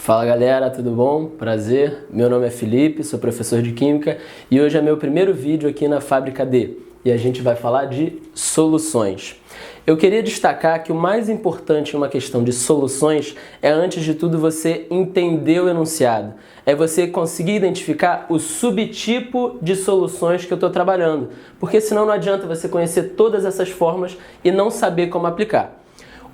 Fala galera, tudo bom? Prazer, meu nome é Felipe, sou professor de Química e hoje é meu primeiro vídeo aqui na Fábrica D e a gente vai falar de soluções. Eu queria destacar que o mais importante em uma questão de soluções é, antes de tudo, você entender o enunciado. É você conseguir identificar o subtipo de soluções que eu estou trabalhando, porque senão não adianta você conhecer todas essas fórmulas e não saber como aplicar.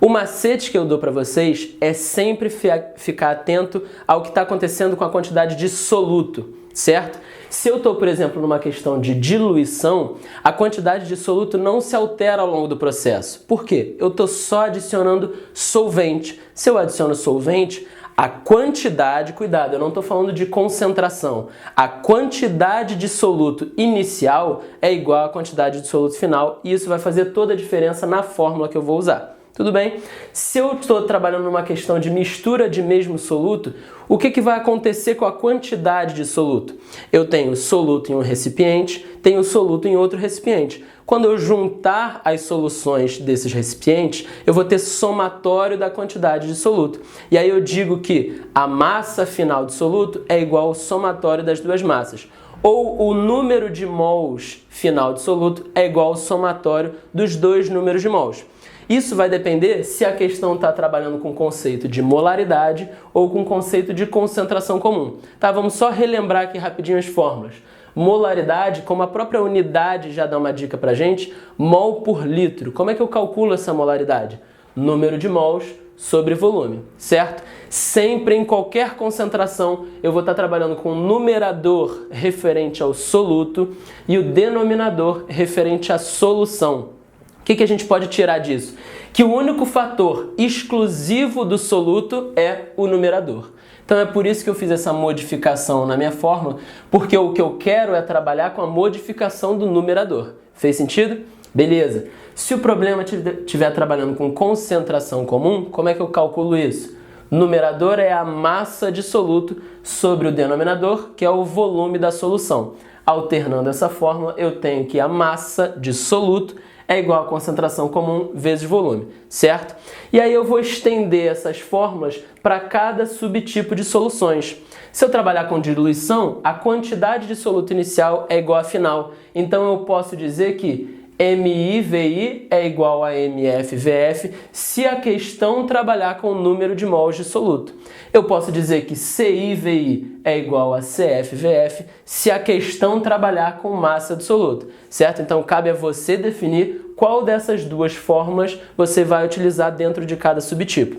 O macete que eu dou para vocês é sempre ficar atento ao que está acontecendo com a quantidade de soluto, certo? Se eu estou, por exemplo, numa questão de diluição, a quantidade de soluto não se altera ao longo do processo. Por quê? Eu estou só adicionando solvente. Se eu adiciono solvente, a quantidade, cuidado, eu não estou falando de concentração, a quantidade de soluto inicial é igual à quantidade de soluto final e isso vai fazer toda a diferença na fórmula que eu vou usar. Tudo bem? Se eu estou trabalhando numa questão de mistura de mesmo soluto, o que vai acontecer com a quantidade de soluto? Eu tenho soluto em um recipiente, tenho soluto em outro recipiente. Quando eu juntar as soluções desses recipientes, eu vou ter somatório da quantidade de soluto. E aí eu digo que a massa final de soluto é igual ao somatório das duas massas. Ou o número de mols final de soluto é igual ao somatório dos dois números de mols. Isso vai depender se a questão está trabalhando com o conceito de molaridade ou com o conceito de concentração comum. Tá, vamos só relembrar aqui rapidinho as fórmulas. Molaridade, como a própria unidade já dá uma dica pra gente, mol por litro. Como é que eu calculo essa molaridade? Número de mols sobre volume, certo? Sempre em qualquer concentração eu vou estar trabalhando com o numerador referente ao soluto e o denominador referente à solução. O que a gente pode tirar disso? Que o único fator exclusivo do soluto é o numerador. Então é por isso que eu fiz essa modificação na minha fórmula, porque o que eu quero é trabalhar com a modificação do numerador. Fez sentido? Beleza. Se o problema estiver trabalhando com concentração comum, como é que eu calculo isso? Numerador é a massa de soluto sobre o denominador, que é o volume da solução. Alternando essa fórmula, eu tenho que a massa de soluto é igual a concentração comum vezes volume, certo? E aí eu vou estender essas fórmulas para cada subtipo de soluções. Se eu trabalhar com diluição, a quantidade de soluto inicial é igual à final. Então eu posso dizer que MIVI é igual a MFVF se a questão trabalhar com o número de mols de soluto. Eu posso dizer que CIVI é igual a CFVF se a questão trabalhar com massa de soluto, certo? Então cabe a você definir qual dessas duas fórmulas você vai utilizar dentro de cada subtipo.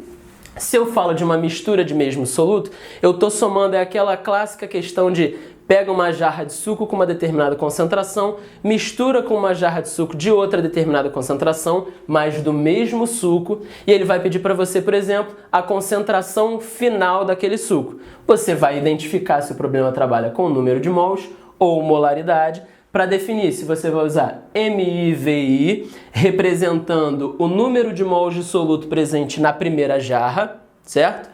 Se eu falo de uma mistura de mesmo soluto, eu estou somando aquela clássica questão de pega uma jarra de suco com uma determinada concentração, mistura com uma jarra de suco de outra determinada concentração, mas do mesmo suco, e ele vai pedir para você, por exemplo, a concentração final daquele suco. Você vai identificar se o problema trabalha com o número de mols ou molaridade, para definir se você vai usar MIVI, representando o número de mols de soluto presente na primeira jarra, certo?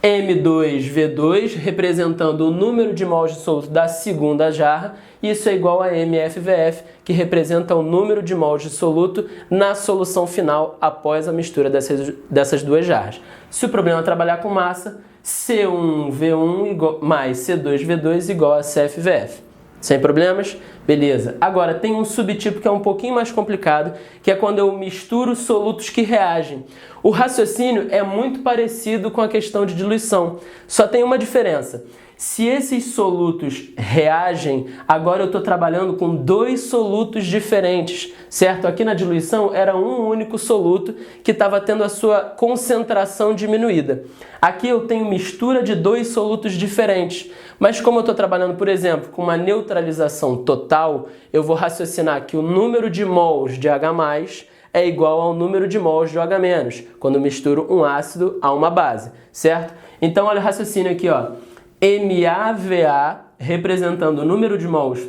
M2V2, representando o número de mols de soluto da segunda jarra, isso é igual a MFVF, que representa o número de mols de soluto na solução final após a mistura dessas duas jarras. Se o problema trabalhar com massa, C1V1 mais C2V2 igual a CFVF. Sem problemas? Beleza. Agora, tem um subtipo que é um pouquinho mais complicado, que é quando eu misturo solutos que reagem. O raciocínio é muito parecido com a questão de diluição, só tem uma diferença. Se esses solutos reagem, agora eu estou trabalhando com dois solutos diferentes, certo? Aqui na diluição era um único soluto que estava tendo a sua concentração diminuída. Aqui eu tenho mistura de dois solutos diferentes, mas como eu estou trabalhando, por exemplo, com uma neutralização total, eu vou raciocinar que o número de mols de H+, é igual ao número de mols de OH-, quando eu misturo um ácido a uma base, certo? Então olha o raciocínio aqui, ó. MAVA, representando o número de mols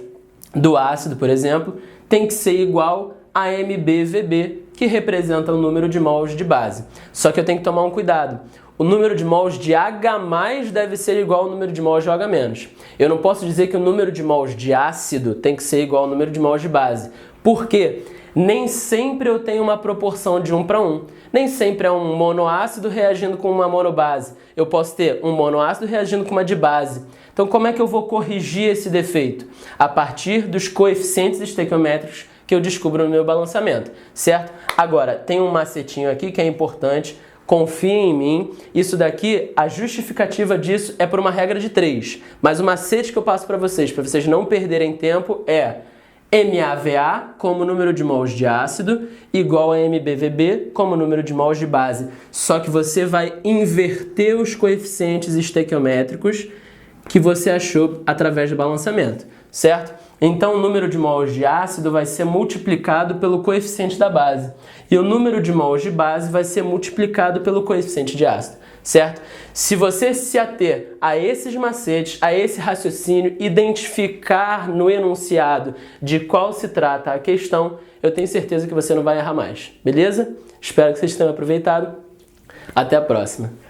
do ácido, por exemplo, tem que ser igual a MBVB, que representa o número de mols de base. Só que eu tenho que tomar um cuidado. O número de mols de H+ deve ser igual ao número de mols de OH-. Eu não posso dizer que o número de mols de ácido tem que ser igual ao número de mols de base. Por quê? nem sempre eu tenho uma proporção de 1 para 1. Nem sempre é um monoácido reagindo com uma monobase. Eu posso ter um monoácido reagindo com uma dibase. Então, como é que eu vou corrigir esse defeito? A partir dos coeficientes estequiométricos que eu descubro no meu balanceamento, certo? Agora, tem um macetinho aqui que é importante. Confiem em mim, isso daqui, a justificativa disso é por uma regra de 3. Mas o macete que eu passo para vocês não perderem tempo é MAVA como número de mols de ácido igual a MBVB como número de mols de base. Só que você vai inverter os coeficientes estequiométricos que você achou através do balanceamento, certo? Então o número de mols de ácido vai ser multiplicado pelo coeficiente da base e o número de mols de base vai ser multiplicado pelo coeficiente de ácido, certo? Se você se ater a esses macetes, a esse raciocínio, identificar no enunciado de qual se trata a questão, eu tenho certeza que você não vai errar mais, beleza? Espero que vocês tenham aproveitado. Até a próxima!